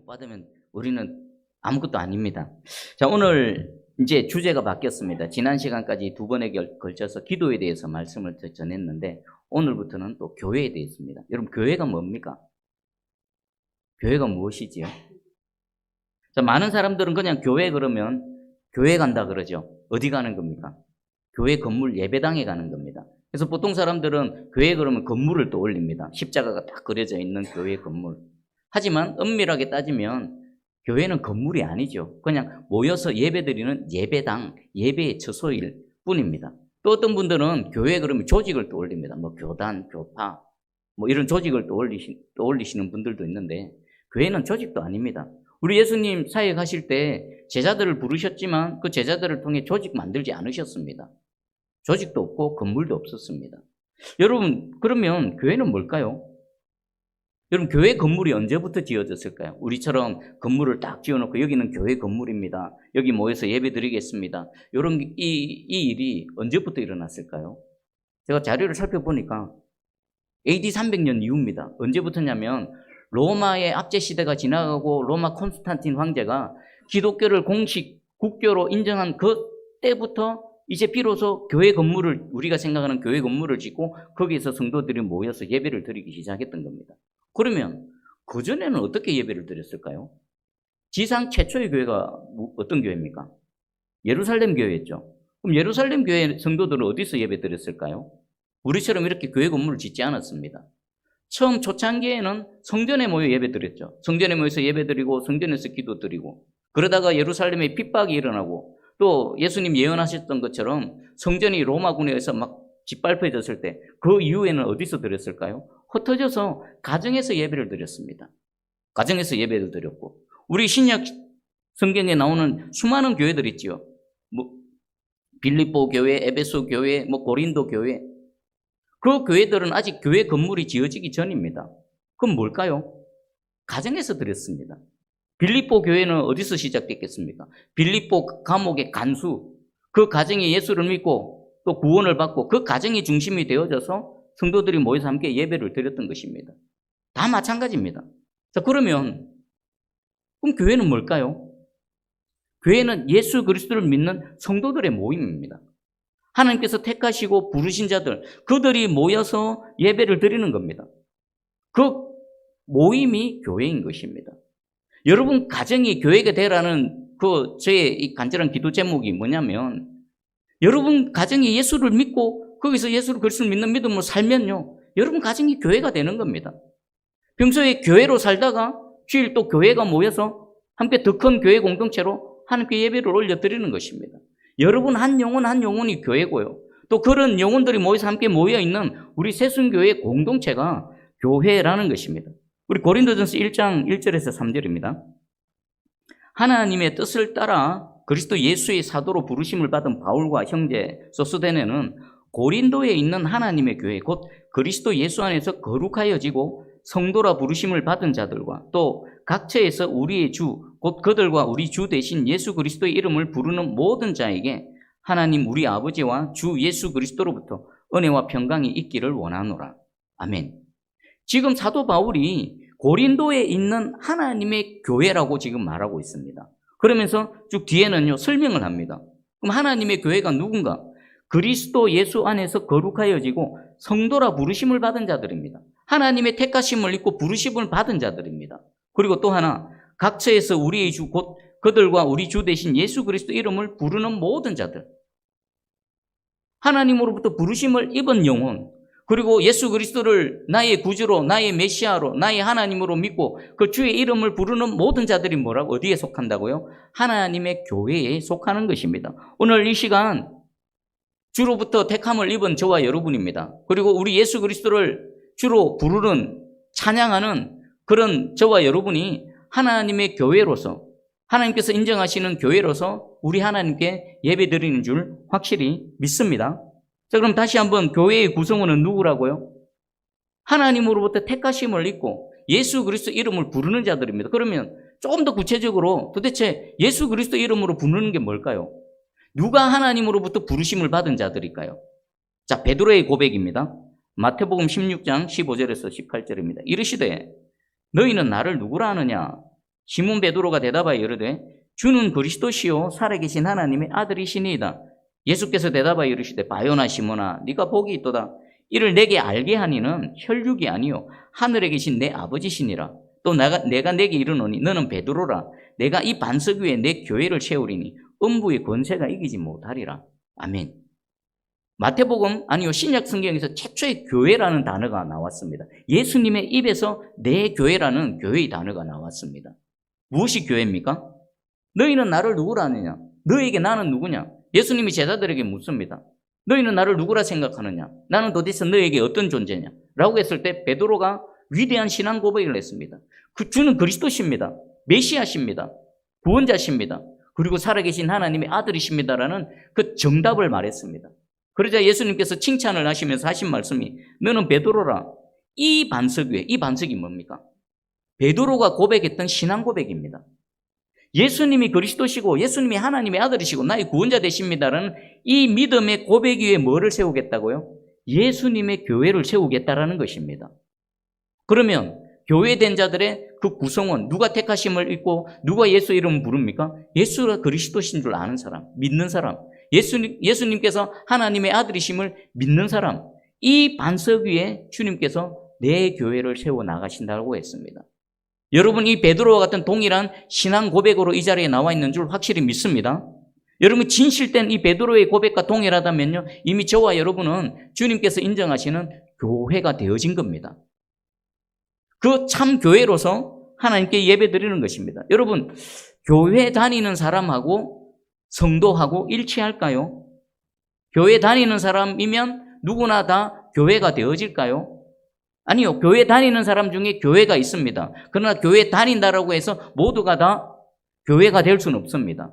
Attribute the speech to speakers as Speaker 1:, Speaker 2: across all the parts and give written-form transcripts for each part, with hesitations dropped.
Speaker 1: 못 받으면 우리는 아무것도 아닙니다. 자, 오늘 이제 주제가 바뀌었습니다. 지난 시간까지 두 번에 걸쳐서 기도에 대해서 말씀을 전했는데 오늘부터는 또 교회에 대해서입니다. 여러분, 교회가 뭡니까? 교회가 무엇이지요? 자, 많은 사람들은 그냥 교회 그러면 교회 간다 그러죠. 어디 가는 겁니까? 교회 건물 예배당에 가는 겁니다. 그래서 보통 사람들은 교회 그러면 건물을 떠올립니다. 십자가가 딱 그려져 있는 교회 건물. 하지만 엄밀하게 따지면 교회는 건물이 아니죠. 그냥 모여서 예배드리는 예배당, 예배의 처소일 뿐입니다. 또 어떤 분들은 교회 그러면 조직을 떠올립니다. 뭐 교단, 교파, 뭐 이런 조직을 떠올리시는 분들도 있는데 교회는 조직도 아닙니다. 우리 예수님 사역하실 때 제자들을 부르셨지만 그 제자들을 통해 조직 만들지 않으셨습니다. 조직도 없고 건물도 없었습니다. 여러분, 그러면 교회는 뭘까요? 여러분, 교회 건물이 언제부터 지어졌을까요? 우리처럼 건물을 딱 지어놓고 여기는 교회 건물입니다. 여기 모여서 예배 드리겠습니다. 이 일이 언제부터 일어났을까요? 제가 자료를 살펴보니까 AD 300년 이후입니다. 언제부터냐면 로마의 압제 시대가 지나가고 로마 콘스탄틴 황제가 기독교를 공식 국교로 인정한 그때부터 이제 비로소 교회 건물을, 우리가 생각하는 교회 건물을 짓고 거기에서 성도들이 모여서 예배를 드리기 시작했던 겁니다. 그러면 그전에는 어떻게 예배를 드렸을까요? 지상 최초의 교회가 어떤 교회입니까? 예루살렘 교회였죠. 그럼 예루살렘 교회 성도들은 어디서 예배 드렸을까요? 우리처럼 이렇게 교회 건물을 짓지 않았습니다. 처음 초창기에는 성전에 모여 예배 드렸죠. 성전에 모여서 예배 드리고 성전에서 기도 드리고, 그러다가 예루살렘에 핍박이 일어나고 또 예수님 예언하셨던 것처럼 성전이 로마군에 의해서 막 짓밟혀졌을 때 그 이후에는 어디서 드렸을까요? 흩어져서 가정에서 예배를 드렸습니다. 가정에서 예배를 드렸고, 우리 신약 성경에 나오는 수많은 교회들 있지요. 뭐 빌립보 교회, 에베소 교회, 뭐 고린도 교회. 그 교회들은 아직 교회 건물이 지어지기 전입니다. 그럼 뭘까요? 가정에서 드렸습니다. 빌립보 교회는 어디서 시작됐겠습니까? 빌립보 감옥의 간수, 그 가정이 예수를 믿고 또 구원을 받고 그 가정이 중심이 되어져서 성도들이 모여서 함께 예배를 드렸던 것입니다. 다 마찬가지입니다. 자, 그러면 그럼 교회는 뭘까요? 교회는 예수 그리스도를 믿는 성도들의 모임입니다. 하나님께서 택하시고 부르신 자들, 그들이 모여서 예배를 드리는 겁니다. 그 모임이 교회인 것입니다. 여러분 가정이 교회가 되라는 저의 이 간절한 기도 제목이 뭐냐면, 여러분 가정이 예수를 믿고 거기서 예수 그리스도를 믿는 믿음으로 살면요, 여러분 가정이 교회가 되는 겁니다. 평소에 교회로 살다가 주일 또 교회가 모여서 함께 더 큰 교회 공동체로 하나님께 예배를 올려드리는 것입니다. 여러분 한 영혼 한 영혼이 교회고요, 또 그런 영혼들이 모여서 함께 모여있는 우리 새순교회의 공동체가 교회라는 것입니다. 우리 고린도전서 1장 1절에서 3절입니다. 하나님의 뜻을 따라 그리스도 예수의 사도로 부르심을 받은 바울과 형제 소스데네는 고린도에 있는 하나님의 교회, 곧 그리스도 예수 안에서 거룩하여지고 성도라 부르심을 받은 자들과 또 각처에서 우리의 주, 곧 그들과 우리 주 대신 예수 그리스도의 이름을 부르는 모든 자에게 하나님 우리 아버지와 주 예수 그리스도로부터 은혜와 평강이 있기를 원하노라. 아멘. 지금 사도 바울이 고린도에 있는 하나님의 교회라고 지금 말하고 있습니다. 그러면서 쭉 뒤에는요 설명을 합니다. 그럼 하나님의 교회가 누군가? 그리스도 예수 안에서 거룩하여지고 성도라 부르심을 받은 자들입니다. 하나님의 택하심을 입고 부르심을 받은 자들입니다. 그리고 또 하나, 각처에서 우리의 주, 곧 그들과 우리 주 대신 예수 그리스도 이름을 부르는 모든 자들. 하나님으로부터 부르심을 입은 영혼, 그리고 예수 그리스도를 나의 구주로, 나의 메시아로, 나의 하나님으로 믿고 그 주의 이름을 부르는 모든 자들이 뭐라고? 어디에 속한다고요? 하나님의 교회에 속하는 것입니다. 오늘 이 시간 주로부터 택함을 입은 저와 여러분입니다. 그리고 우리 예수 그리스도를 주로 부르는, 찬양하는 그런 저와 여러분이 하나님의 교회로서, 하나님께서 인정하시는 교회로서 우리 하나님께 예배 드리는 줄 확실히 믿습니다. 자, 그럼 다시 한번 교회의 구성원은 누구라고요? 하나님으로부터 택하심을 입고 예수 그리스도 이름을 부르는 자들입니다. 그러면 조금 더 구체적으로 도대체 예수 그리스도 이름으로 부르는 게 뭘까요? 누가 하나님으로부터 부르심을 받은 자들일까요? 자, 베드로의 고백입니다. 마태복음 16장 15절에서 18절입니다. 이르시되 너희는 나를 누구라 하느냐? 시몬 베드로가 대답하여 이르되 주는 그리스도시요 살아계신 하나님의 아들이시니이다. 예수께서 대답하여 이르시되 바요나 시몬아 네가 복이 있도다. 이를 내게 알게 하니는 혈육이 아니요 하늘에 계신 내 아버지시니라. 또 내가 내게 이르노니 너는 베드로라. 내가 이 반석 위에 내 교회를 세우리니 음부의 권세가 이기지 못하리라. 아멘. 마태복음 아니요 신약 성경에서 최초의 교회라는 단어가 나왔습니다. 예수님의 입에서 내 교회라는 교회의 단어가 나왔습니다. 무엇이 교회입니까? 너희는 나를 누구라 하느냐? 너에게 나는 누구냐? 예수님이 제자들에게 묻습니다. 너희는 나를 누구라 생각하느냐? 나는 도대체 너에게 어떤 존재냐? 라고 했을 때 베드로가 위대한 신앙 고백을 했습니다. 그 주는 그리스도십니다. 메시아십니다. 구원자십니다. 그리고 살아계신 하나님의 아들이십니다라는 그 정답을 말했습니다. 그러자 예수님께서 칭찬을 하시면서 하신 말씀이 너는 베드로라. 이 반석 위에, 이 반석이 뭡니까? 베드로가 고백했던 신앙 고백입니다. 예수님이 그리스도시고 예수님이 하나님의 아들이시고 나의 구원자 되십니다라는 이 믿음의 고백 위에 뭐를 세우겠다고요? 예수님의 교회를 세우겠다라는 것입니다. 그러면 교회된 자들의 그 구성원, 누가 택하심을 입고 누가 예수 이름을 부릅니까? 예수가 그리스도신 줄 아는 사람, 믿는 사람, 예수님께서 하나님의 아들이심을 믿는 사람, 이 반석 위에 주님께서 내 교회를 세워 나가신다고 했습니다. 여러분, 이 베드로와 같은 동일한 신앙 고백으로 이 자리에 나와 있는 줄 확실히 믿습니다. 여러분, 진실된 이 베드로의 고백과 동일하다면요, 이미 저와 여러분은 주님께서 인정하시는 교회가 되어진 겁니다. 그 참 교회로서 하나님께 예배 드리는 것입니다. 여러분, 교회 다니는 사람하고 성도하고 일치할까요? 교회 다니는 사람이면 누구나 다 교회가 되어질까요? 아니요. 교회 다니는 사람 중에 교회가 있습니다. 그러나 교회 다닌다라고 해서 모두가 다 교회가 될 수는 없습니다.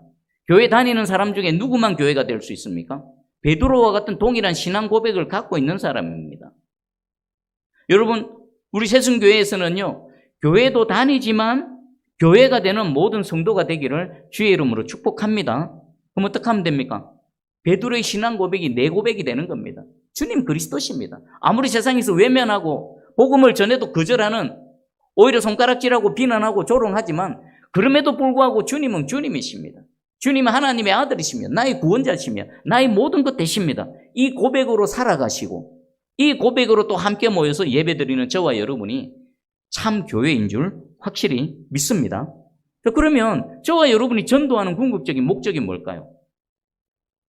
Speaker 1: 교회 다니는 사람 중에 누구만 교회가 될 수 있습니까? 베드로와 같은 동일한 신앙 고백을 갖고 있는 사람입니다. 여러분, 우리 새순교회에서는요, 교회도 다니지만 교회가 되는 모든 성도가 되기를 주의 이름으로 축복합니다. 그럼 어떻게 하면 됩니까? 베드로의 신앙 고백이 내 고백이 되는 겁니다. 주님 그리스도십니다. 아무리 세상에서 외면하고 복음을 전해도 거절하는, 오히려 손가락질하고 비난하고 조롱하지만 그럼에도 불구하고 주님은 주님이십니다. 주님은 하나님의 아들이시며 나의 구원자시며 나의 모든 것 되십니다. 이 고백으로 살아가시고 이 고백으로 또 함께 모여서 예배드리는 저와 여러분이 참 교회인 줄 확실히 믿습니다. 그러면 저와 여러분이 전도하는 궁극적인 목적이 뭘까요?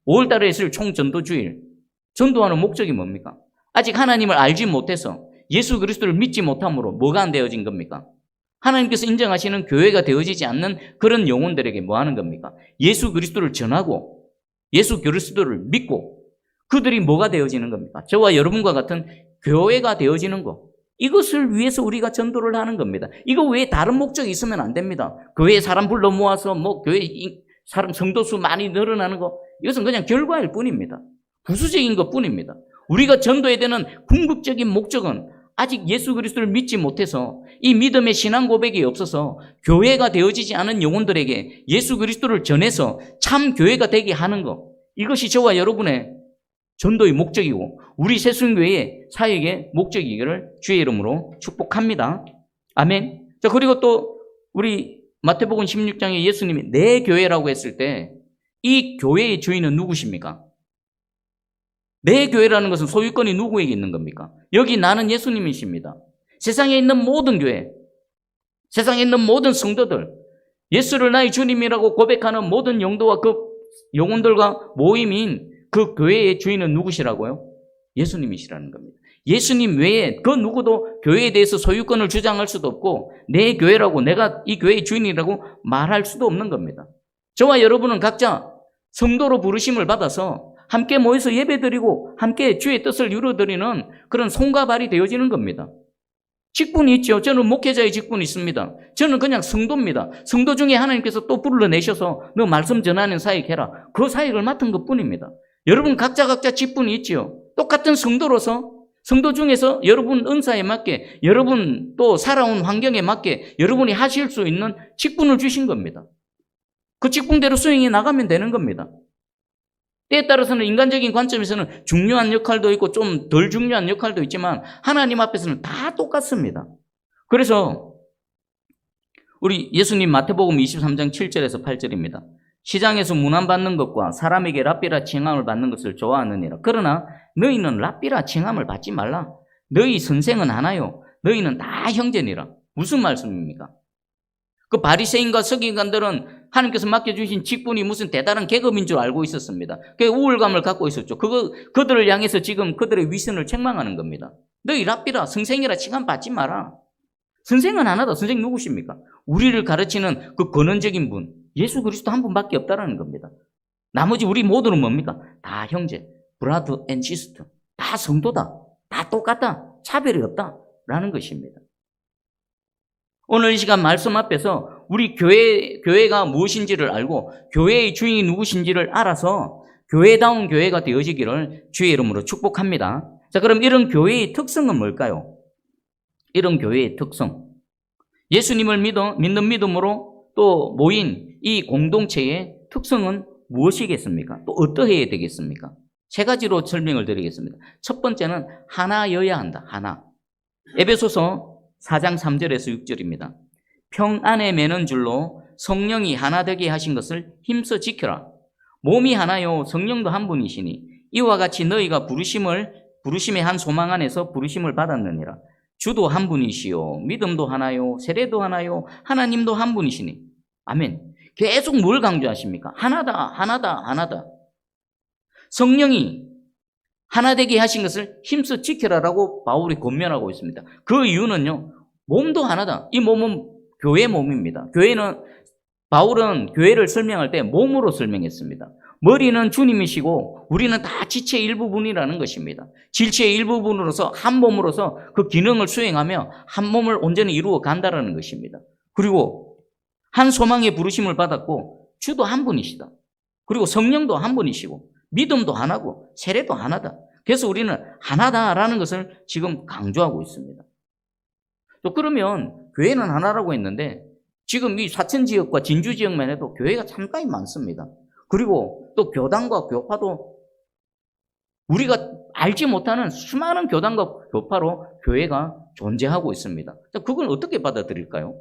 Speaker 1: 5월달에 있을 총전도주일, 전도하는 목적이 뭡니까? 아직 하나님을 알지 못해서 예수 그리스도를 믿지 못함으로 뭐가 안 되어진 겁니까? 하나님께서 인정하시는 교회가 되어지지 않는 그런 영혼들에게 뭐 하는 겁니까? 예수 그리스도를 전하고 예수 그리스도를 믿고 그들이 뭐가 되어지는 겁니까? 저와 여러분과 같은 교회가 되어지는 것. 이것을 위해서 우리가 전도를 하는 겁니다. 이거 외에 다른 목적이 있으면 안 됩니다. 교회에 사람 불러 모아서 교회 사람 성도수 많이 늘어나는 거, 이것은 그냥 결과일 뿐입니다. 부수적인 것 뿐입니다. 우리가 전도해야 되는 궁극적인 목적은 아직 예수 그리스도를 믿지 못해서 이 믿음의 신앙 고백이 없어서 교회가 되어지지 않은 영혼들에게 예수 그리스도를 전해서 참 교회가 되게 하는 것. 이것이 저와 여러분의 전도의 목적이고 우리 새순교회의 사역의 목적이기를 주의 이름으로 축복합니다. 아멘. 자, 그리고 또 우리 마태복음 16장에 예수님이 내 교회라고 했을 때 이 교회의 주인은 누구십니까? 내 교회라는 것은 소유권이 누구에게 있는 겁니까? 여기 나는 예수님이십니다. 세상에 있는 모든 교회, 세상에 있는 모든 성도들, 예수를 나의 주님이라고 고백하는 모든 영도와 그 영혼들과 모임인 그 교회의 주인은 누구시라고요? 예수님이시라는 겁니다. 예수님 외에 그 누구도 교회에 대해서 소유권을 주장할 수도 없고 내 교회라고 내가 이 교회의 주인이라고 말할 수도 없는 겁니다. 저와 여러분은 각자 성도로 부르심을 받아서 함께 모여서 예배드리고 함께 주의 뜻을 이루어드리는 그런 손과 발이 되어지는 겁니다. 직분이 있죠. 저는 목회자의 직분이 있습니다. 저는 그냥 성도입니다. 성도 중에 하나님께서 또 불러내셔서 너 말씀 전하는 사역해라. 그 사역을 맡은 것뿐입니다. 여러분 각자 직분이 있죠. 똑같은 성도로서 성도 중에서 여러분 은사에 맞게 여러분 또 살아온 환경에 맞게 여러분이 하실 수 있는 직분을 주신 겁니다. 그 직분대로 수행해 나가면 되는 겁니다. 때에 따라서는 인간적인 관점에서는 중요한 역할도 있고 좀 덜 중요한 역할도 있지만 하나님 앞에서는 다 똑같습니다. 그래서 우리 예수님 마태복음 23장 7절에서 8절입니다. 시장에서 문안받는 것과 사람에게 랍비라 칭함을 받는 것을 좋아하느니라. 그러나 너희는 랍비라 칭함을 받지 말라. 너희 선생은 하나요. 너희는 다 형제니라. 무슨 말씀입니까? 그 바리새인과 서기관들은 하나님께서 맡겨주신 직분이 무슨 대단한 계급인 줄 알고 있었습니다. 그 우월감을 갖고 있었죠. 그들을 향해서 지금 그들의 위선을 책망하는 겁니다. 너희 랍비라 선생이라 칭함 받지 마라. 선생은 하나다. 선생 누구십니까? 우리를 가르치는 그 근원적인 분, 예수 그리스도 한 분밖에 없다라는 겁니다. 나머지 우리 모두는 뭡니까? 다 형제, 브라더 앤 시스터, 다 성도다, 다 똑같다, 차별이 없다라는 것입니다. 오늘 이 시간 말씀 앞에서 우리 교회가 무엇인지를 알고 교회의 주인이 누구신지를 알아서 교회다운 교회가 되어지기를 주의 이름으로 축복합니다. 자, 그럼 이런 교회의 특성은 뭘까요? 이런 교회의 특성. 예수님을 믿는 믿음으로 또 모인 이 공동체의 특성은 무엇이겠습니까? 또 어떠해야 되겠습니까? 세 가지로 설명을 드리겠습니다. 첫 번째는 하나여야 한다. 하나. 에베소서 4장 3절에서 6절입니다. 평안에 매는 줄로 성령이 하나 되게 하신 것을 힘써 지켜라. 몸이 하나요 성령도 한 분이시니 이와 같이 너희가 부르심의 한 소망 안에서 부르심을 받았느니라. 주도 한 분이시요 믿음도 하나요 세례도 하나요 하나님도 한 분이시니. 아멘. 계속 뭘 강조하십니까? 하나다. 성령이 하나 되게 하신 것을 힘써 지켜라라고 바울이 권면하고 있습니다. 그 이유는요, 몸도 하나다. 이 몸은 교회 몸입니다. 바울은 교회를 설명할 때 몸으로 설명했습니다. 머리는 주님이시고 우리는 다 지체의 일부분이라는 것입니다. 질체의 일부분으로서 한 몸으로서 그 기능을 수행하며 한 몸을 온전히 이루어 간다라는 것입니다. 그리고 한 소망의 부르심을 받았고 주도 한 분이시다. 그리고 성령도 한 분이시고 믿음도 하나고 세례도 하나다. 그래서 우리는 하나다라는 것을 지금 강조하고 있습니다. 또 그러면 교회는 하나라고 했는데 지금 이 사천지역과 진주지역만 해도 교회가 상당히 많습니다. 그리고 또 교단과 교파도 우리가 알지 못하는 수많은 교단과 교파로 교회가 존재하고 있습니다. 그걸 어떻게 받아들일까요?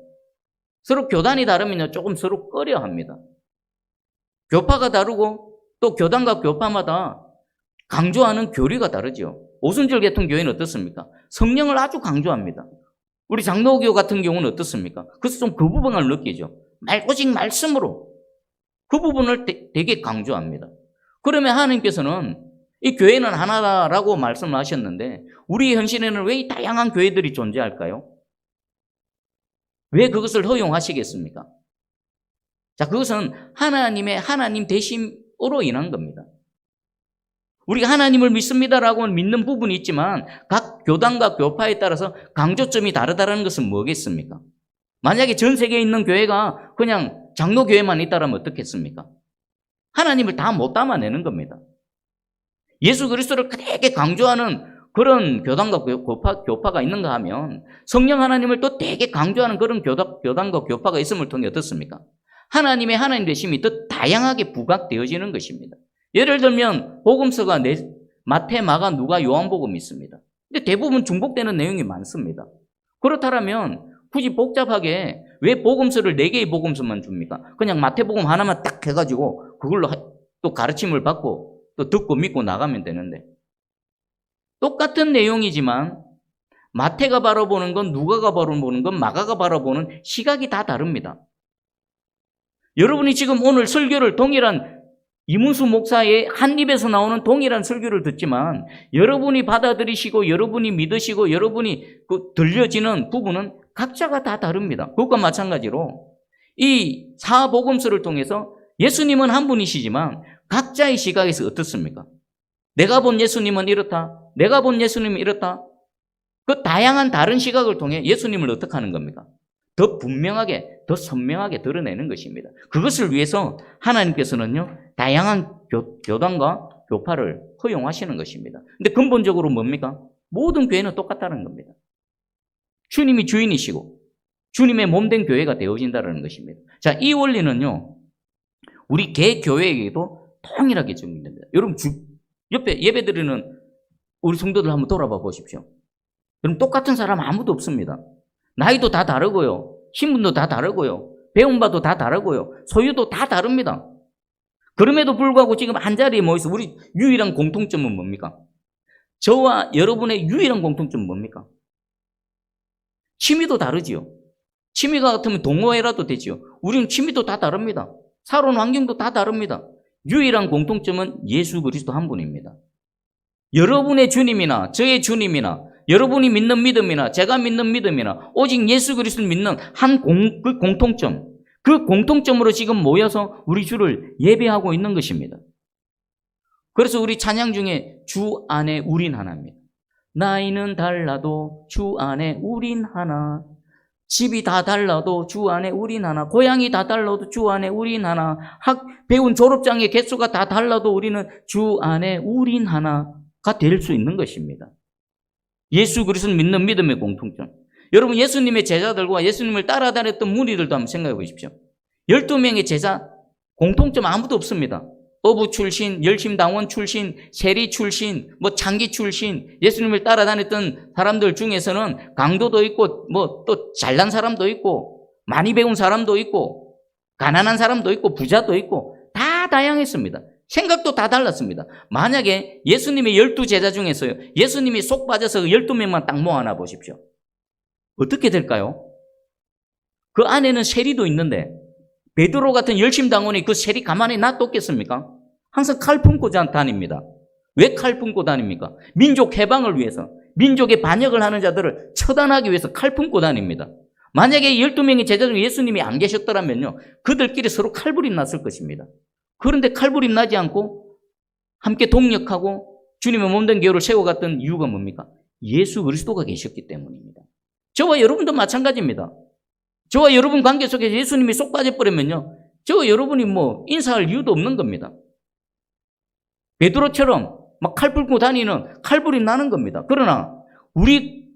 Speaker 1: 서로 교단이 다르면 조금 서로 꺼려합니다. 교파가 다르고 또 교단과 교파마다 강조하는 교리가 다르죠. 오순절 계통 교회는 어떻습니까? 성령을 아주 강조합니다. 우리 장로교 같은 경우는 어떻습니까? 그래서 좀 그 부분을 느끼죠. 오직 말씀으로 그 부분을 되게 강조합니다. 그러면 하나님께서는 이 교회는 하나다라고 말씀을 하셨는데 우리 현실에는 왜 이 다양한 교회들이 존재할까요? 왜 그것을 허용하시겠습니까? 자, 그것은 하나님의 하나님 되심으로 인한 겁니다. 우리가 하나님을 믿습니다라고 믿는 부분이 있지만 각 교단과 교파에 따라서 강조점이 다르다는 것은 뭐겠습니까? 만약에 전 세계에 있는 교회가 그냥 장로교회만 있다라면 어떻겠습니까? 하나님을 다 못 담아내는 겁니다. 예수 그리스도를 되게 강조하는 그런 교단과 교파가 있는가 하면 성령 하나님을 또 되게 강조하는 그런 교단과 교파가 있음을 통해 어떻습니까? 하나님의 하나님 되심이 더 다양하게 부각되어지는 것입니다. 예를 들면 복음서가 마태, 마가, 누가, 요한복음이 있습니다. 근데 대부분 중복되는 내용이 많습니다. 그렇다면 굳이 복잡하게 왜 복음서를 4개의 복음서만 줍니까? 그냥 마태복음 하나만 딱 해가지고 그걸로 또 가르침을 받고 또 듣고 믿고 나가면 되는데 똑같은 내용이지만 마태가 바라보는 건 누가가 바라보는 건 마가가 바라보는 시각이 다 다릅니다. 여러분이 지금 오늘 설교를 동일한 이문수 목사의 한 입에서 나오는 동일한 설교를 듣지만 여러분이 받아들이시고 여러분이 믿으시고 여러분이 들려지는 부분은 각자가 다 다릅니다. 그것과 마찬가지로 이 사복음서를 통해서 예수님은 한 분이시지만 각자의 시각에서 어떻습니까? 내가 본 예수님은 이렇다. 내가 본 예수님은 이렇다. 그 다양한 다른 시각을 통해 예수님을 어떻게 하는 겁니까? 더 분명하게, 더 선명하게 드러내는 것입니다. 그것을 위해서 하나님께서는요, 다양한 교단과 교파를 허용하시는 것입니다. 근데 근본적으로 뭡니까? 모든 교회는 똑같다는 겁니다. 주님이 주인이시고, 주님의 몸된 교회가 되어진다는 것입니다. 자, 이 원리는요, 우리 개교회에게도 통일하게 적용됩니다. 여러분, 옆에 예배 드리는 우리 성도들 한번 돌아봐 보십시오. 여러분, 똑같은 사람 아무도 없습니다. 나이도 다 다르고요. 신분도 다 다르고요. 배운 바도 다 다르고요. 소유도 다 다릅니다. 그럼에도 불구하고 지금 한 자리에 모여서 우리 유일한 공통점은 뭡니까? 저와 여러분의 유일한 공통점은 뭡니까? 취미도 다르지요. 취미가 같으면 동호회라도 되지요. 우리는 취미도 다 다릅니다. 살아온 환경도 다 다릅니다. 유일한 공통점은 예수 그리스도 한 분입니다. 여러분의 주님이나 저의 주님이나 여러분이 믿는 믿음이나 제가 믿는 믿음이나 오직 예수 그리스도를 믿는 그 공통점, 그 공통점으로 지금 모여서 우리 주를 예배하고 있는 것입니다. 그래서 우리 찬양 중에 주 안에 우린 하나입니다. 나이는 달라도 주 안에 우린 하나. 집이 다 달라도 주 안에 우린 하나. 고향이 다 달라도 주 안에 우린 하나. 배운 졸업장의 개수가 다 달라도 우리는 주 안에 우린 하나가 될 수 있는 것입니다. 예수 그리스도를 믿는 믿음의 공통점. 여러분, 예수님의 제자들과 예수님을 따라다녔던 무리들도 한번 생각해 보십시오. 12명의 제자, 공통점 아무도 없습니다. 어부 출신, 열심당원 출신, 세리 출신, 장기 출신, 예수님을 따라다녔던 사람들 중에서는 강도도 있고, 또 잘난 사람도 있고, 많이 배운 사람도 있고, 가난한 사람도 있고, 부자도 있고, 다 다양했습니다. 생각도 다 달랐습니다. 만약에 예수님의 12제자 중에서요, 예수님이 쏙 빠져서 12명만 딱 모아놔 보십시오. 어떻게 될까요? 그 안에는 세리도 있는데, 베드로 같은 열심당원이 그 세리 가만히 놔뒀겠습니까? 항상 칼 품고 다닙니다. 왜 칼 품고 다닙니까? 민족 해방을 위해서, 민족의 반역을 하는 자들을 처단하기 위해서 칼 품고 다닙니다. 만약에 12명의 제자 중에 예수님이 안 계셨더라면요, 그들끼리 서로 칼부림 났을 것입니다. 그런데 칼부림 나지 않고 함께 동력하고 주님의 몸된 교회를 세워갔던 이유가 뭡니까? 예수 그리스도가 계셨기 때문입니다. 저와 여러분도 마찬가지입니다. 저와 여러분 관계 속에서 예수님이 쏙 빠져버리면요, 저와 여러분이 인사할 이유도 없는 겁니다. 베드로처럼 막 칼 불고 다니는 칼부림 나는 겁니다. 그러나 우리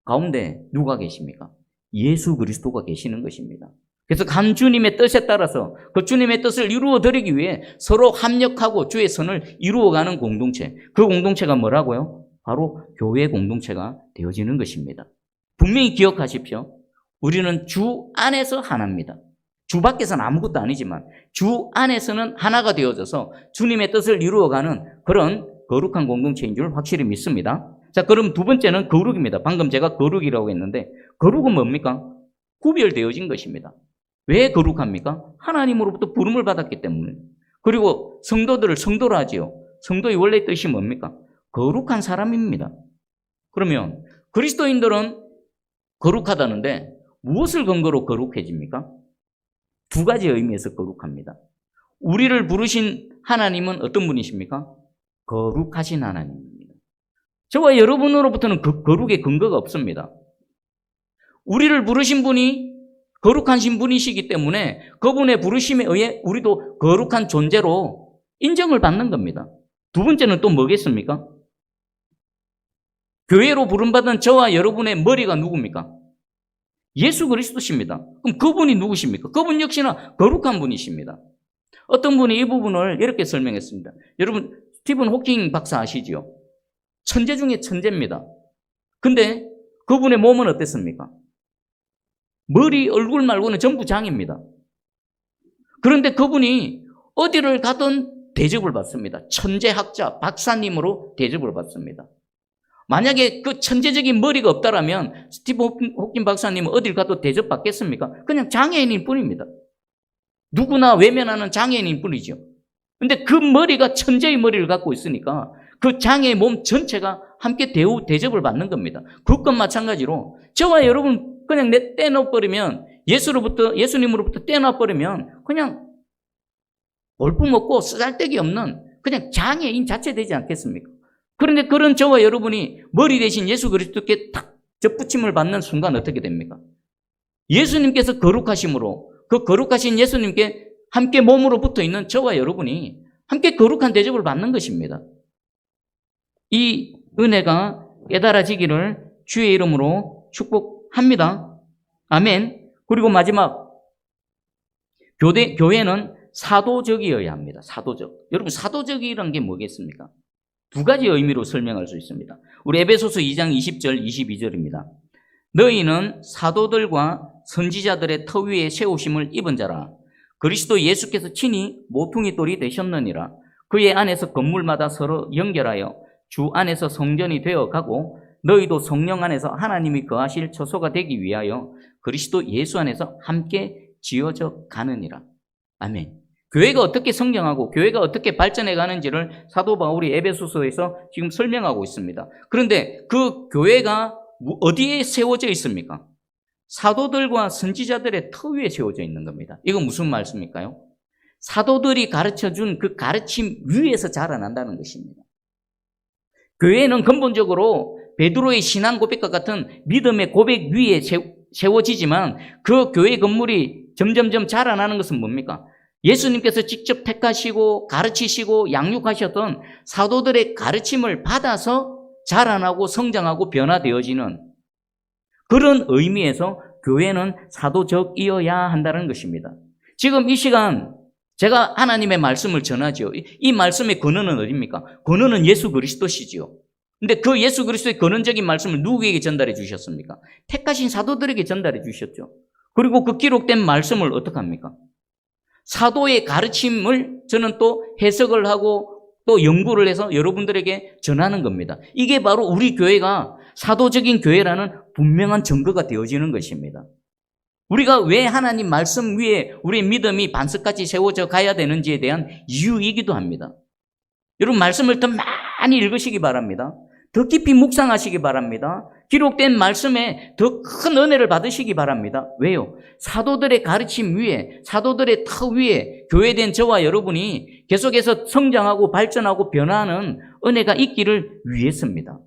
Speaker 1: 가운데 누가 계십니까? 예수 그리스도가 계시는 것입니다. 그래서 한 주님의 뜻에 따라서 그 주님의 뜻을 이루어드리기 위해 서로 합력하고 주의 선을 이루어가는 공동체. 그 공동체가 뭐라고요? 바로 교회 공동체가 되어지는 것입니다. 분명히 기억하십시오. 우리는 주 안에서 하나입니다. 주 밖에서는 아무것도 아니지만 주 안에서는 하나가 되어져서 주님의 뜻을 이루어가는 그런 거룩한 공동체인 줄 확실히 믿습니다. 자, 그럼 두 번째는 거룩입니다. 방금 제가 거룩이라고 했는데 거룩은 뭡니까? 구별되어진 것입니다. 왜 거룩합니까? 하나님으로부터 부름을 받았기 때문에. 그리고 성도들을 성도로 하지요. 성도의 원래 뜻이 뭡니까? 거룩한 사람입니다. 그러면 그리스도인들은 거룩하다는데 무엇을 근거로 거룩해집니까? 두 가지 의미에서 거룩합니다. 우리를 부르신 하나님은 어떤 분이십니까? 거룩하신 하나님입니다. 저와 여러분으로부터는 그 거룩의 근거가 없습니다. 우리를 부르신 분이 거룩하신 분이시기 때문에 그분의 부르심에 의해 우리도 거룩한 존재로 인정을 받는 겁니다. 두 번째는 또 뭐겠습니까? 교회로 부름받은 저와 여러분의 머리가 누굽니까? 예수 그리스도십니다. 그럼 그분이 누구십니까? 그분 역시나 거룩한 분이십니다. 어떤 분이 이 부분을 이렇게 설명했습니다. 여러분, 스티븐 호킹 박사 아시죠? 천재 중에 천재입니다. 근데 그분의 몸은 어땠습니까? 머리, 얼굴 말고는 전부 장입니다. 그런데 그분이 어디를 가든 대접을 받습니다. 천재학자, 박사님으로 대접을 받습니다. 만약에 그 천재적인 머리가 없다라면 스티븐 호킹 박사님은 어딜 가도 대접받겠습니까? 그냥 장애인일 뿐입니다. 누구나 외면하는 장애인일 뿐이죠. 근데 그 머리가 천재의 머리를 갖고 있으니까 그 장애의 몸 전체가 함께 대접을 받는 겁니다. 그것과 마찬가지로 저와 여러분 그냥 떼놔버리면 예수님으로부터 떼놔버리면 그냥 볼품없고 쓰잘데기 없는 그냥 장애인 자체 되지 않겠습니까? 그런데 그런 저와 여러분이 머리 대신 예수 그리스도께 딱 접붙임을 받는 순간 어떻게 됩니까? 예수님께서 거룩하심으로 그 거룩하신 예수님께 함께 몸으로 붙어 있는 저와 여러분이 함께 거룩한 대접을 받는 것입니다. 이 은혜가 깨달아지기를 주의 이름으로 축복합니다. 아멘. 그리고 마지막, 교회는 사도적이어야 합니다. 사도적. 여러분, 사도적이라는 게 뭐겠습니까? 두 가지 의미로 설명할 수 있습니다. 우리 에베소서 2장 20절, 22절입니다. 너희는 사도들과 선지자들의 터 위에 세우심을 입은 자라. 그리스도 예수께서 친히 모퉁이 돌이 되셨느니라. 그의 안에서 건물마다 서로 연결하여 주 안에서 성전이 되어 가고 너희도 성령 안에서 하나님이 거하실 처소가 되기 위하여 그리스도 예수 안에서 함께 지어져 가느니라. 아멘. 교회가 어떻게 성장하고 교회가 어떻게 발전해 가는지를 사도 바울이 에베소서에서 지금 설명하고 있습니다. 그런데 그 교회가 어디에 세워져 있습니까? 사도들과 선지자들의 터 위에 세워져 있는 겁니다. 이건 무슨 말씀일까요? 사도들이 가르쳐준 그 가르침 위에서 자라난다는 것입니다. 교회는 근본적으로 베드로의 신앙 고백과 같은 믿음의 고백 위에 세워지지만 그 교회 건물이 점점점 자라나는 것은 뭡니까? 예수님께서 직접 택하시고 가르치시고 양육하셨던 사도들의 가르침을 받아서 자라나고 성장하고 변화되어지는 그런 의미에서 교회는 사도적이어야 한다는 것입니다. 지금 이 시간 제가 하나님의 말씀을 전하죠. 이 말씀의 근원은 어디입니까? 근원은 예수 그리스도시지요. 근데 그 예수 그리스도의 근원적인 말씀을 누구에게 전달해 주셨습니까? 택하신 사도들에게 전달해 주셨죠. 그리고 그 기록된 말씀을 어떻게 합니까? 사도의 가르침을 저는 또 해석을 하고 또 연구를 해서 여러분들에게 전하는 겁니다. 이게 바로 우리 교회가 사도적인 교회라는 분명한 증거가 되어지는 것입니다. 우리가 왜 하나님 말씀 위에 우리의 믿음이 반석같이 세워져 가야 되는지에 대한 이유이기도 합니다. 여러분 말씀을 더 많이 읽으시기 바랍니다. 더 깊이 묵상하시기 바랍니다. 기록된 말씀에 더 큰 은혜를 받으시기 바랍니다. 왜요? 사도들의 가르침 위에, 사도들의 터 위에 교회된 저와 여러분이 계속해서 성장하고 발전하고 변화하는 은혜가 있기를 위해서입니다.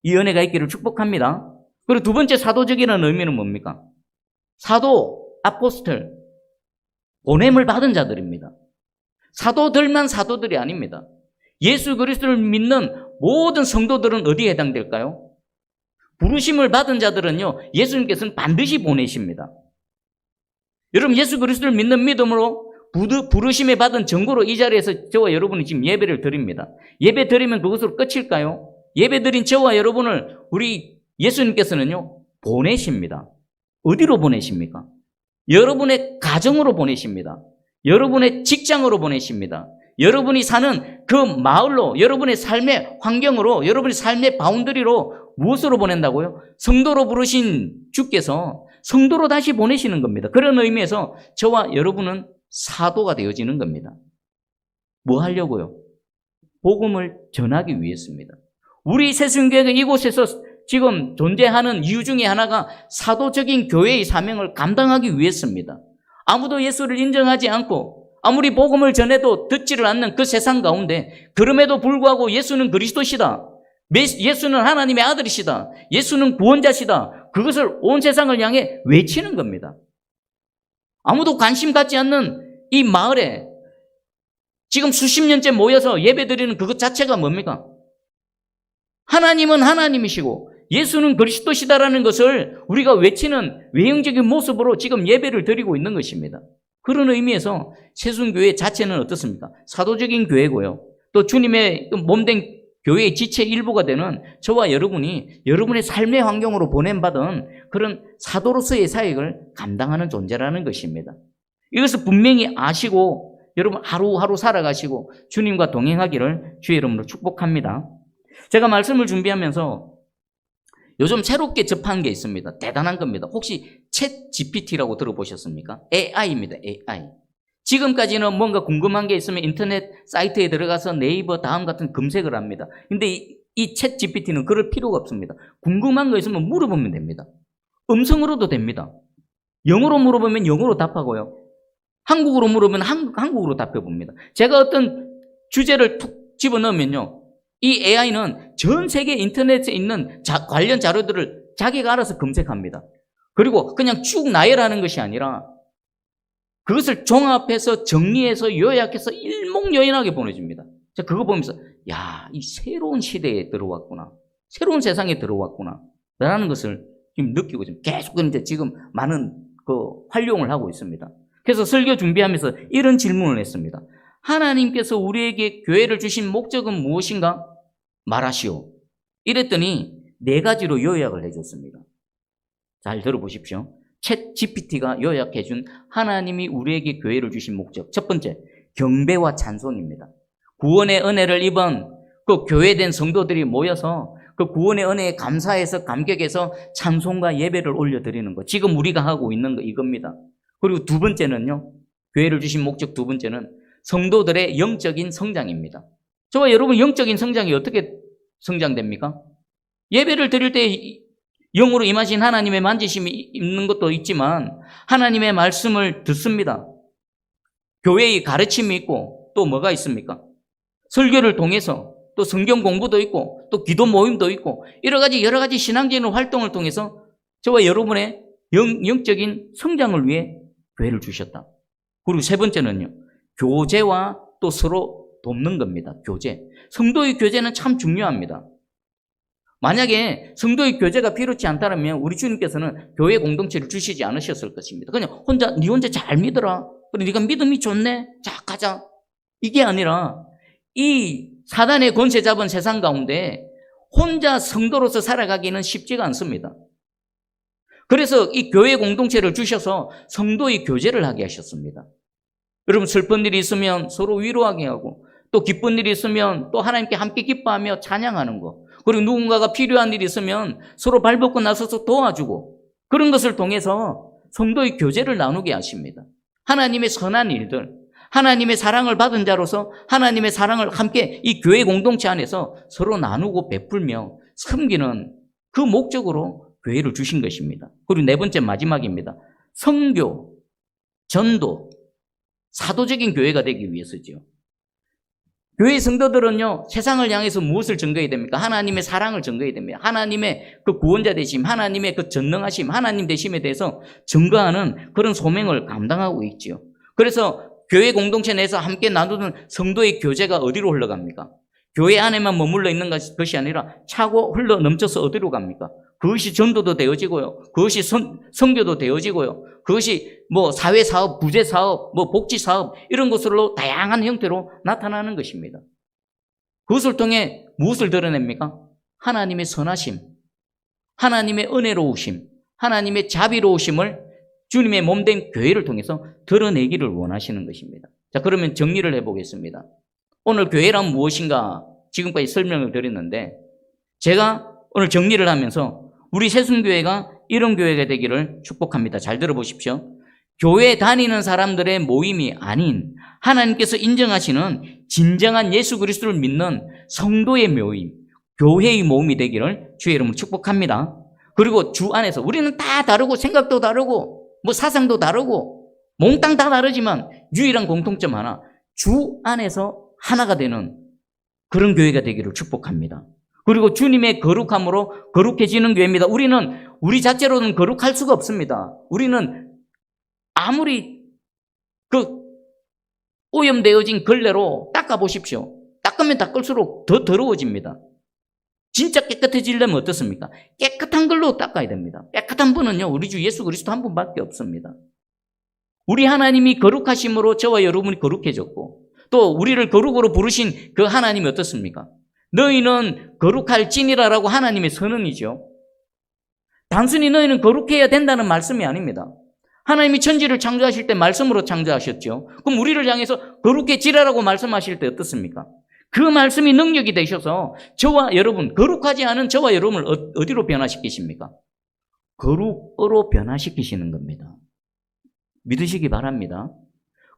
Speaker 1: 이 은혜가 있기를 축복합니다. 그리고 두 번째 사도적이라는 의미는 뭡니까? 사도, 아포스톨, 보냄을 받은 자들입니다. 사도들만 사도들이 아닙니다. 예수 그리스도를 믿는 모든 성도들은 어디에 해당될까요? 부르심을 받은 자들은요, 예수님께서는 반드시 보내십니다. 여러분, 예수 그리스도를 믿는 믿음으로 부르심에 받은 증거로 이 자리에서 저와 여러분이 지금 예배를 드립니다. 예배 드리면 그것으로 끝일까요? 예배 드린 저와 여러분을 우리 예수님께서는요, 보내십니다. 어디로 보내십니까? 여러분의 가정으로 보내십니다. 여러분의 직장으로 보내십니다. 여러분이 사는 그 마을로, 여러분의 삶의 환경으로, 여러분의 삶의 바운더리로 무엇으로 보낸다고요? 성도로 부르신 주께서 성도로 다시 보내시는 겁니다. 그런 의미에서 저와 여러분은 사도가 되어지는 겁니다. 뭐 하려고요? 복음을 전하기 위해서입니다. 우리 새순교회가 이곳에서 지금 존재하는 이유 중에 하나가 사도적인 교회의 사명을 감당하기 위해서입니다. 아무도 예수를 인정하지 않고 아무리 복음을 전해도 듣지를 않는 그 세상 가운데 그럼에도 불구하고 예수는 그리스도시다. 예수는 하나님의 아들이시다. 예수는 구원자시다. 그것을 온 세상을 향해 외치는 겁니다. 아무도 관심 갖지 않는 이 마을에 지금 수십 년째 모여서 예배드리는 그것 자체가 뭡니까? 하나님은 하나님이시고 예수는 그리스도시다라는 것을 우리가 외치는 외형적인 모습으로 지금 예배를 드리고 있는 것입니다. 그런 의미에서 새순교회 자체는 어떻습니까? 사도적인 교회고요. 또 주님의 몸된 교회의 지체 일부가 되는 저와 여러분이 여러분의 삶의 환경으로 보냄받은 그런 사도로서의 사역을 감당하는 존재라는 것입니다. 이것을 분명히 아시고 여러분 하루하루 살아가시고 주님과 동행하기를 주의 이름으로 축복합니다. 제가 말씀을 준비하면서 요즘 새롭게 접한 게 있습니다. 대단한 겁니다. 혹시 챗 GPT라고 들어보셨습니까? AI입니다. AI. 지금까지는 뭔가 궁금한 게 있으면 인터넷 사이트에 들어가서 네이버 다음 같은 검색을 합니다. 근데 이 챗 GPT는 그럴 필요가 없습니다. 궁금한 거 있으면 물어보면 됩니다. 음성으로도 됩니다. 영어로 물어보면 영어로 답하고요. 한국어로 물어보면 한국어로 답해봅니다. 제가 어떤 주제를 툭 집어넣으면요. 이 AI는 전 세계 인터넷에 있는 관련 자료들을 자기가 알아서 검색합니다. 그리고 그냥 쭉 나열하는 것이 아니라 그것을 종합해서 정리해서 요약해서 일목요연하게 보내줍니다. 제가 그거 보면서 야, 이 새로운 시대에 들어왔구나. 새로운 세상에 들어왔구나. 라는 것을 지금 느끼고 계속 이제 지금 많은 활용을 하고 있습니다. 그래서 설교 준비하면서 이런 질문을 했습니다. 하나님께서 우리에게 교회를 주신 목적은 무엇인가? 말하시오. 이랬더니 4가지로 요약을 해줬습니다. 잘 들어보십시오. 챗 GPT가 요약해준 하나님이 우리에게 교회를 주신 목적. 첫 번째, 경배와 찬송입니다. 구원의 은혜를 입은 그 교회된 성도들이 모여서 그 구원의 은혜에 감사해서 감격해서 찬송과 예배를 올려드리는 것. 지금 우리가 하고 있는 거 이겁니다. 그리고 두 번째는요. 교회를 주신 목적 두 번째는 성도들의 영적인 성장입니다. 저와 여러분 영적인 성장이 어떻게 성장됩니까? 예배를 드릴 때 영으로 임하신 하나님의 만지심이 있는 것도 있지만 하나님의 말씀을 듣습니다. 교회의 가르침이 있고 또 뭐가 있습니까? 설교를 통해서 또 성경 공부도 있고 또 기도 모임도 있고 여러 가지 신앙적인 활동을 통해서 저와 여러분의 영적인 성장을 위해 교회를 주셨다. 그리고 세 번째는요. 교제와 또 서로 돕는 겁니다. 교제. 성도의 교제는 참 중요합니다. 만약에 성도의 교제가 필요치 않다면 우리 주님께서는 교회 공동체를 주시지 않으셨을 것입니다. 그냥 네 혼자 잘 믿어라. 그래, 네가 믿음이 좋네. 자, 가자. 이게 아니라 이 사단의 권세 잡은 세상 가운데 혼자 성도로서 살아가기는 쉽지가 않습니다. 그래서 이 교회 공동체를 주셔서 성도의 교제를 하게 하셨습니다. 여러분 슬픈 일이 있으면 서로 위로하게 하고 또 기쁜 일이 있으면 또 하나님께 함께 기뻐하며 찬양하는 거. 그리고 누군가가 필요한 일이 있으면 서로 발벗고 나서서 도와주고 그런 것을 통해서 성도의 교제를 나누게 하십니다. 하나님의 선한 일들, 하나님의 사랑을 받은 자로서 하나님의 사랑을 함께 이 교회 공동체 안에서 서로 나누고 베풀며 섬기는 그 목적으로 교회를 주신 것입니다. 그리고 네 번째 마지막입니다. 선교, 전도, 사도적인 교회가 되기 위해서죠. 교회 성도들은요, 세상을 향해서 무엇을 증거해야 됩니까? 하나님의 사랑을 증거해야 됩니다. 하나님의 그 구원자 되심, 하나님의 그 전능하심, 하나님 되심에 대해서 증거하는 그런 소명을 감당하고 있지요. 그래서 교회 공동체 내에서 함께 나누는 성도의 교제가 어디로 흘러갑니까? 교회 안에만 머물러 있는 것이 아니라 차고 흘러 넘쳐서 어디로 갑니까? 그것이 전도도 되어지고요. 그것이 선교도 되어지고요. 그것이 뭐 사회사업, 부재사업, 뭐 복지사업 이런 것으로 다양한 형태로 나타나는 것입니다. 그것을 통해 무엇을 드러냅니까? 하나님의 선하심, 하나님의 은혜로우심, 하나님의 자비로우심을 주님의 몸된 교회를 통해서 드러내기를 원하시는 것입니다. 자, 그러면 정리를 해보겠습니다. 오늘 교회란 무엇인가 지금까지 설명을 드렸는데 제가 오늘 정리를 하면서 우리 새순교회가 이런 교회가 되기를 축복합니다. 잘 들어보십시오. 교회 다니는 사람들의 모임이 아닌 하나님께서 인정하시는 진정한 예수 그리스도를 믿는 성도의 모임, 교회의 모임이 되기를 주의 이름으로 축복합니다. 그리고 주 안에서 우리는 다 다르고 생각도 다르고 뭐 사상도 다르고 몽땅 다 다르지만 유일한 공통점 하나, 주 안에서 하나가 되는 그런 교회가 되기를 축복합니다. 그리고 주님의 거룩함으로 거룩해지는 교회입니다. 우리는 우리 자체로는 거룩할 수가 없습니다. 우리는 아무리 그 오염되어진 걸레로 닦아보십시오. 닦으면 닦을수록 더 더러워집니다. 진짜 깨끗해지려면 어떻습니까? 깨끗한 걸로 닦아야 됩니다. 깨끗한 분은요, 우리 주 예수 그리스도 한 분밖에 없습니다. 우리 하나님이 거룩하심으로 저와 여러분이 거룩해졌고 또 우리를 거룩으로 부르신 그 하나님이 어떻습니까? 너희는 거룩할지니라라고 하나님의 선언이죠. 단순히 너희는 거룩해야 된다는 말씀이 아닙니다. 하나님이 천지를 창조하실 때 말씀으로 창조하셨죠. 그럼 우리를 향해서 거룩해지라라고 말씀하실 때 어떻습니까? 그 말씀이 능력이 되셔서 저와 여러분, 거룩하지 않은 저와 여러분을 어디로 변화시키십니까? 거룩으로 변화시키시는 겁니다. 믿으시기 바랍니다.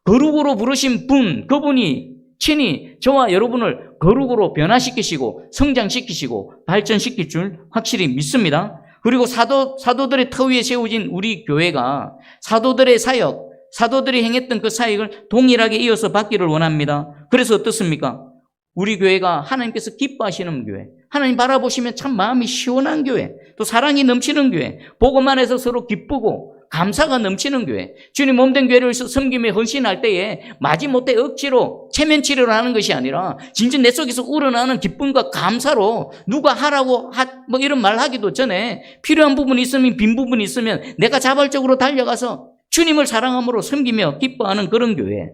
Speaker 1: 거룩으로 부르신 분, 그분이 친히 저와 여러분을 거룩으로 변화시키시고 성장시키시고 발전시킬 줄 확실히 믿습니다. 그리고 사도들의 터 위에 세워진 우리 교회가 사도들의 사역, 사도들이 행했던 그 사역을 동일하게 이어서 받기를 원합니다. 그래서 어떻습니까? 우리 교회가 하나님께서 기뻐하시는 교회, 하나님 바라보시면 참 마음이 시원한 교회, 또 사랑이 넘치는 교회, 복음 안에서 서로 기쁘고 감사가 넘치는 교회, 주님 몸된 교회를 섬김에 헌신할 때에 마지못해 억지로 체면치료를 하는 것이 아니라 진짜 내 속에서 우러나는 기쁨과 감사로 누가 하라고 뭐 이런 말 하기도 전에 필요한 부분이 있으면 빈 부분이 있으면 내가 자발적으로 달려가서 주님을 사랑함으로 섬기며 기뻐하는 그런 교회.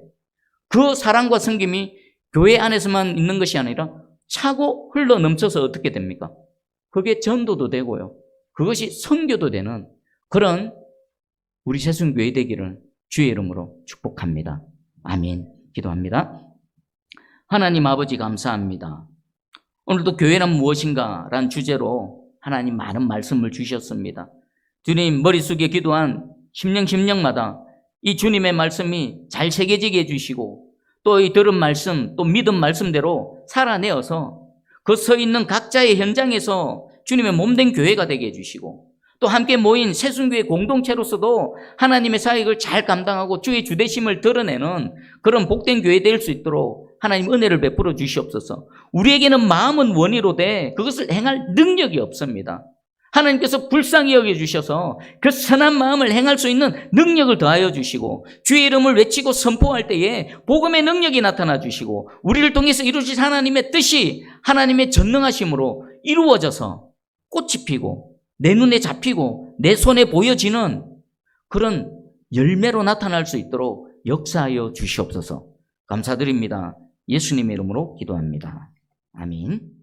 Speaker 1: 그 사랑과 섬김이 교회 안에서만 있는 것이 아니라 차고 흘러 넘쳐서 어떻게 됩니까? 그게 전도도 되고요. 그것이 선교도 되는 그런 우리 새순교회 되기를 주의 이름으로 축복합니다. 아멘. 기도합니다. 하나님 아버지 감사합니다. 오늘도 교회란 무엇인가 라는 주제로 하나님 많은 말씀을 주셨습니다. 주님 머릿속에 기도한 심령마다 이 주님의 말씀이 잘 새겨지게 해주시고 또 이 들은 말씀 또 믿은 말씀대로 살아내어서 그 서 있는 각자의 현장에서 주님의 몸된 교회가 되게 해주시고 또 함께 모인 새순교회 공동체로서도 하나님의 사역을 잘 감당하고 주의 주대심을 드러내는 그런 복된 교회 될 수 있도록 하나님 은혜를 베풀어 주시옵소서. 우리에게는 마음은 원의로되 그것을 행할 능력이 없습니다. 하나님께서 불쌍히 여겨주셔서 그 선한 마음을 행할 수 있는 능력을 더하여 주시고 주의 이름을 외치고 선포할 때에 복음의 능력이 나타나 주시고 우리를 통해서 이루어질 하나님의 뜻이 하나님의 전능하심으로 이루어져서 꽃이 피고 내 눈에 잡히고 내 손에 보여지는 그런 열매로 나타날 수 있도록 역사하여 주시옵소서. 감사드립니다. 예수님의 이름으로 기도합니다. 아멘.